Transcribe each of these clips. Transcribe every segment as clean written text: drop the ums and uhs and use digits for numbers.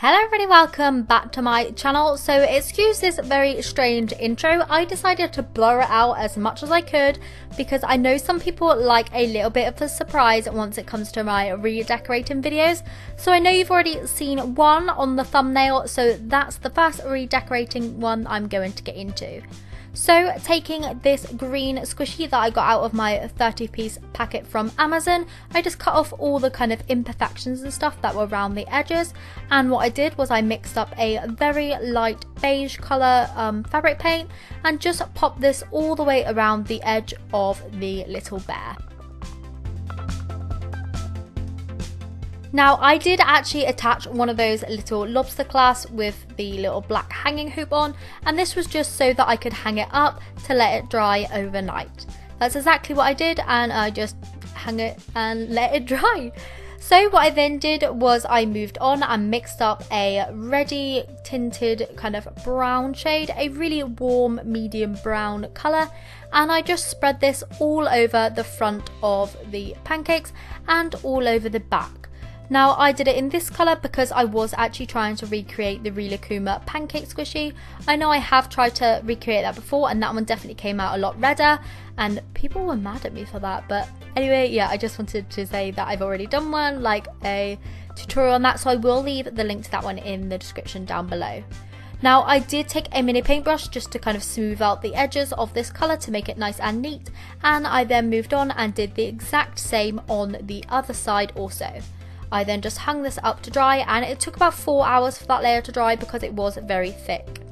Hello everybody, welcome back to my channel. So excuse this very strange intro. I decided to blur it out as much as I could because I know some people like a little bit of a surprise once it comes to my redecorating videos. So I know you've already seen one on the thumbnail, so that's the first redecorating one I'm going to get into. So taking this green squishy that I got out of my 30-piece packet from Amazon, I just cut off all the kind of imperfections and stuff that were around the edges, and what I did was I mixed up a very light beige colour fabric paint and just popped this all the way around the edge of the little bear. Now I did actually attach one of those little lobster clasps with the little black hanging hoop on, and this was just so that I could hang it up to let it dry overnight. That's exactly what I did, and I just hung it and let it dry. So what I then did was I moved on and mixed up a reddy tinted kind of brown shade, a really warm medium brown colour, and I just spread this all over the front of the pancakes and all over the back. Now I did it in this colour because I was actually trying to recreate the Redecorating pancake squishy. I know I have tried to recreate that before and that one definitely came out a lot redder and people were mad at me for that, but anyway, yeah, I just wanted to say that I've already done one, like a tutorial on that, so I will leave the link to that one in the description down below. Now I did take a mini paintbrush just to kind of smooth out the edges of this colour to make it nice and neat, and I then moved on and did the exact same on the other side also. I then just hung this up to dry, and it took about 4 hours for that layer to dry because it was very thick.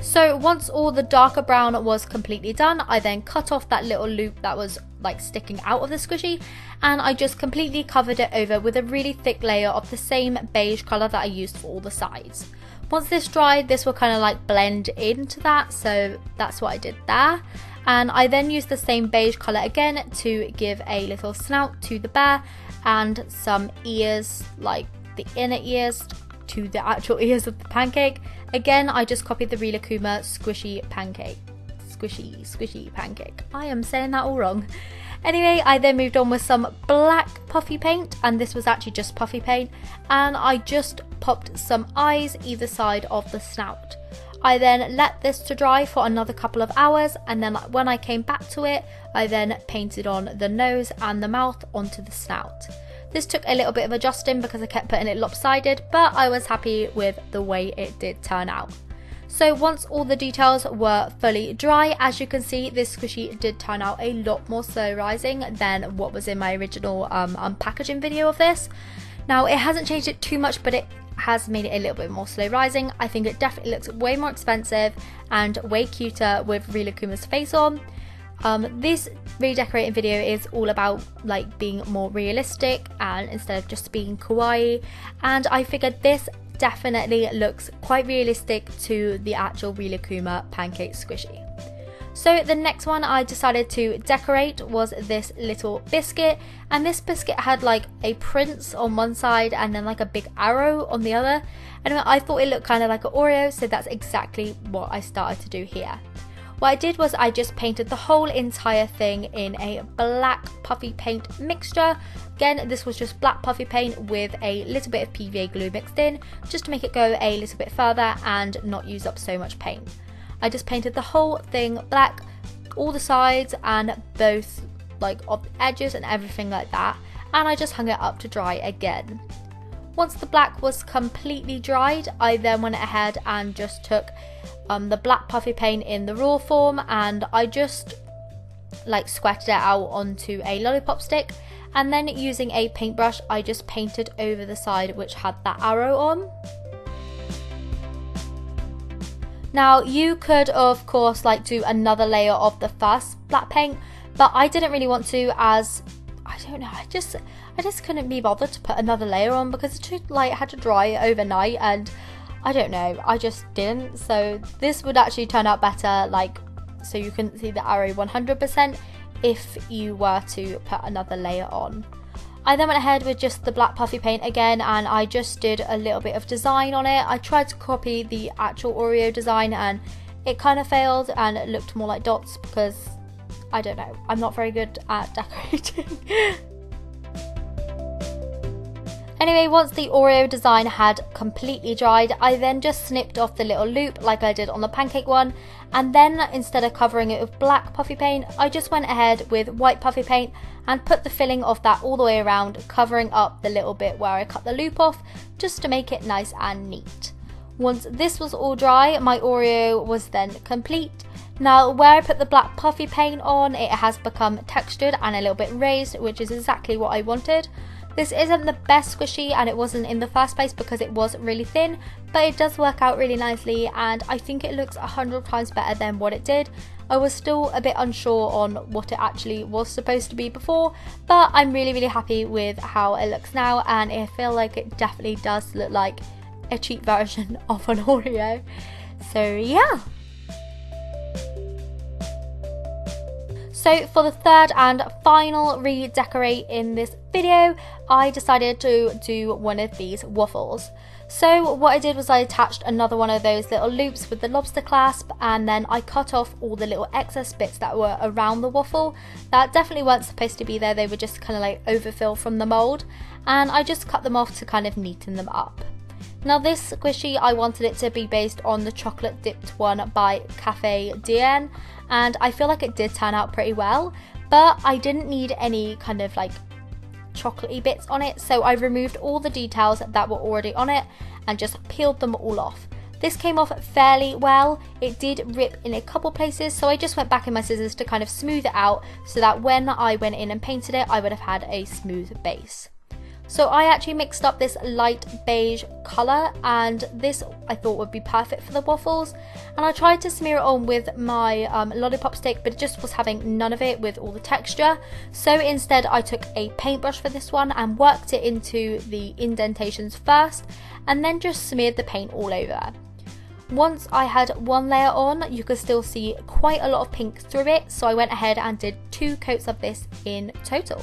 So once all the darker brown was completely done, I then cut off that little loop that was like sticking out of the squishy, and I just completely covered it over with a really thick layer of the same beige colour that I used for all the sides. Once this dried, this will kind of like blend into that, so that's what I did there. And I then used the same beige colour again to give a little snout to the bear and some ears, like the inner ears to the actual ears of the pancake. Again, I just copied the Redecorating squishy pancake. Squishy pancake. I am saying that all wrong. Anyway, I then moved on with some black puffy paint, and this was actually just puffy paint, and I just popped some eyes either side of the snout. I then let this to dry for another couple of hours, and then when I came back to it, I then painted on the nose and the mouth onto the snout. This took a little bit of adjusting because I kept putting it lopsided, but I was happy with the way it did turn out. So once all the details were fully dry, as you can see, this squishy did turn out a lot more slow rising than what was in my original unpackaging video of this. Now it hasn't changed it too much, but it has made it a little bit more slow rising. I think it definitely looks way more expensive and way cuter with Redecorating's face on. This redecorating video is all about like being more realistic and instead of just being kawaii, and I figured this definitely looks quite realistic to the actual Redecorating pancake squishy. So the next one I decided to decorate was this little biscuit, and this biscuit had like a prince on one side and then like a big arrow on the other, and I thought it looked kind of like an Oreo, so that's exactly what I started to do here. What I did was I just painted the whole entire thing in a black puffy paint mixture. Again, this was just black puffy paint with a little bit of PVA glue mixed in, just to make it go a little bit further and not use up so much paint. I just painted the whole thing black, all the sides and both like of the edges and everything like that, and I just hung it up to dry again. Once the black was completely dried, I then went ahead and just took the black puffy paint in the raw form, and I just like squirted it out onto a lollipop stick, and then using a paintbrush I just painted over the side which had that arrow on. Now you could of course like do another layer of the first black paint, but I didn't really want to, as I don't know, I just couldn't be bothered to put another layer on because it like had to dry overnight, and I don't know, I just didn't. So this would actually turn out better, like so you couldn't see the arrow 100% if you were to put another layer on. I then went ahead with just the black puffy paint again, and I just did a little bit of design on it. I tried to copy the actual Oreo design and it kind of failed and it looked more like dots because I don't know, I'm not very good at decorating. Anyway, once the Oreo design had completely dried, I then just snipped off the little loop like I did on the pancake one, and then instead of covering it with black puffy paint, I just went ahead with white puffy paint and put the filling of that all the way around, covering up the little bit where I cut the loop off, just to make it nice and neat. Once this was all dry, my Oreo was then complete. Now, where I put the black puffy paint on, it has become textured and a little bit raised, which is exactly what I wanted. This isn't the best squishy, and it wasn't in the first place because it was really thin, but it does work out really nicely, and I think it looks 100 times better than what it did. I was still a bit unsure on what it actually was supposed to be before, but I'm really happy with how it looks now, and I feel like it definitely does look like a cheap version of an Oreo. So yeah. So for the third and final redecorate in this video, I decided to do one of these waffles. So what I did was I attached another one of those little loops with the lobster clasp, and then I cut off all the little excess bits that were around the waffle that definitely weren't supposed to be there. They were just kind of like overfill from the mold, and I just cut them off to kind of neaten them up. Now this squishy, I wanted it to be based on the chocolate dipped one by Cafe Dien, and I feel like it did turn out pretty well, but I didn't need any kind of like chocolatey bits on it, so I removed all the details that were already on it and just peeled them all off. This came off fairly well. It did rip in a couple places, so I just went back in my scissors to kind of smooth it out so that when I went in and painted it, I would have had a smooth base. So I actually mixed up this light beige colour, and this I thought would be perfect for the waffles, and I tried to smear it on with my lollipop stick, but it just was having none of it with all the texture. So instead I took a paintbrush for this one and worked it into the indentations first, and then just smeared the paint all over. Once I had one layer on, you could still see quite a lot of pink through it, so I went ahead and did 2 coats of this in total.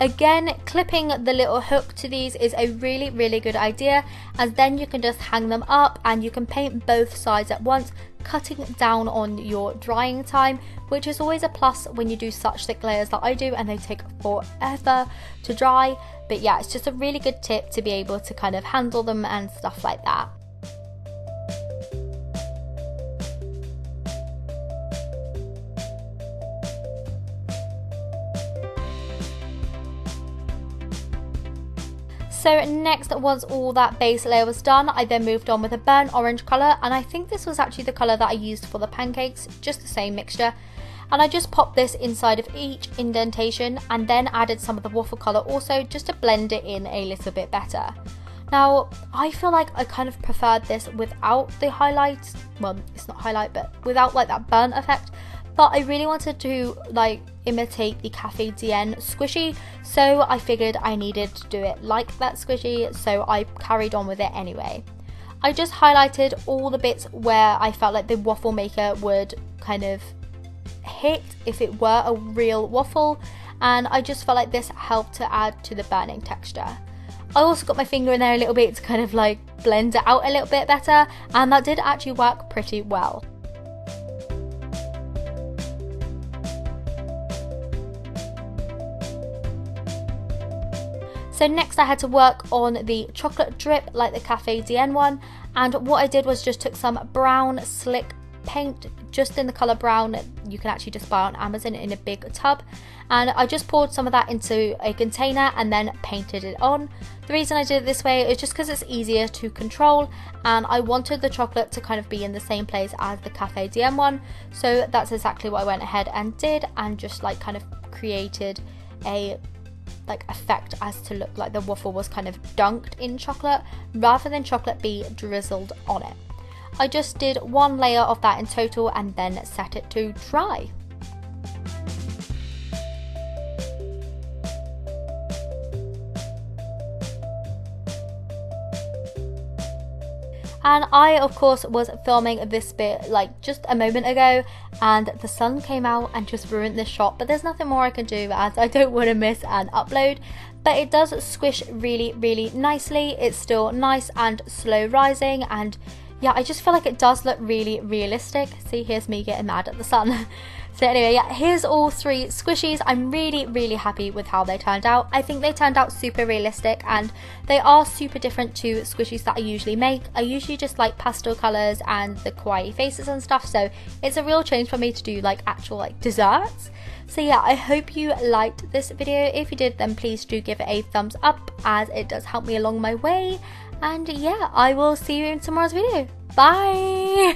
Again, clipping the little hook to these is a really good idea, as then you can just hang them up and you can paint both sides at once, cutting down on your drying time, which is always a plus when you do such thick layers that I do and they take forever to dry. But yeah, it's just a really good tip to be able to kind of handle them and stuff like that. So next, once all that base layer was done, I then moved on with a burnt orange colour, and I think this was actually the colour that I used for the pancakes, just the same mixture. And I just popped this inside of each indentation and then added some of the waffle colour also, just to blend it in a little bit better. Now, I feel like I kind of preferred this without the highlights, well, it's not highlight, but without like that burnt effect. But I really wanted to like imitate the Cafe Dien squishy, so I figured I needed to do it like that squishy, so I carried on with it anyway. I just highlighted all the bits where I felt like the waffle maker would kind of hit if it were a real waffle, and I just felt like this helped to add to the burning texture. I also got my finger in there a little bit to kind of like blend it out a little bit better, and that did actually work pretty well. So next I had to work on the chocolate drip like the Cafe Dien one, and what I did was just took some brown slick paint just in the colour brown. You can actually just buy on Amazon in a big tub, and I just poured some of that into a container and then painted it on. The reason I did it this way is just because it's easier to control, and I wanted the chocolate to kind of be in the same place as the Cafe Dien one, so that's exactly what I went ahead and did, and just like kind of created a like effect as to look like the waffle was kind of dunked in chocolate rather than chocolate be drizzled on it. I just did 1 layer of that in total and then set it to dry. And I of course was filming this bit like just a moment ago, and the sun came out and just ruined this shot, but there's nothing more I can do as I don't want to miss an upload. but it does squish really nicely. It's still nice and slow rising, and yeah, I just feel like it does look really realistic. See, here's me getting mad at the sun. So anyway, yeah, here's all 3 squishies. I'm really happy with how they turned out. I think they turned out super realistic, and they are super different to squishies that I usually make. I usually just like pastel colours and the kawaii faces and stuff, so it's a real change for me to do like actual like desserts. So yeah, I hope you liked this video. If you did, then please do give it a thumbs up, as it does help me along my way. And yeah, I will see you in tomorrow's video. Bye!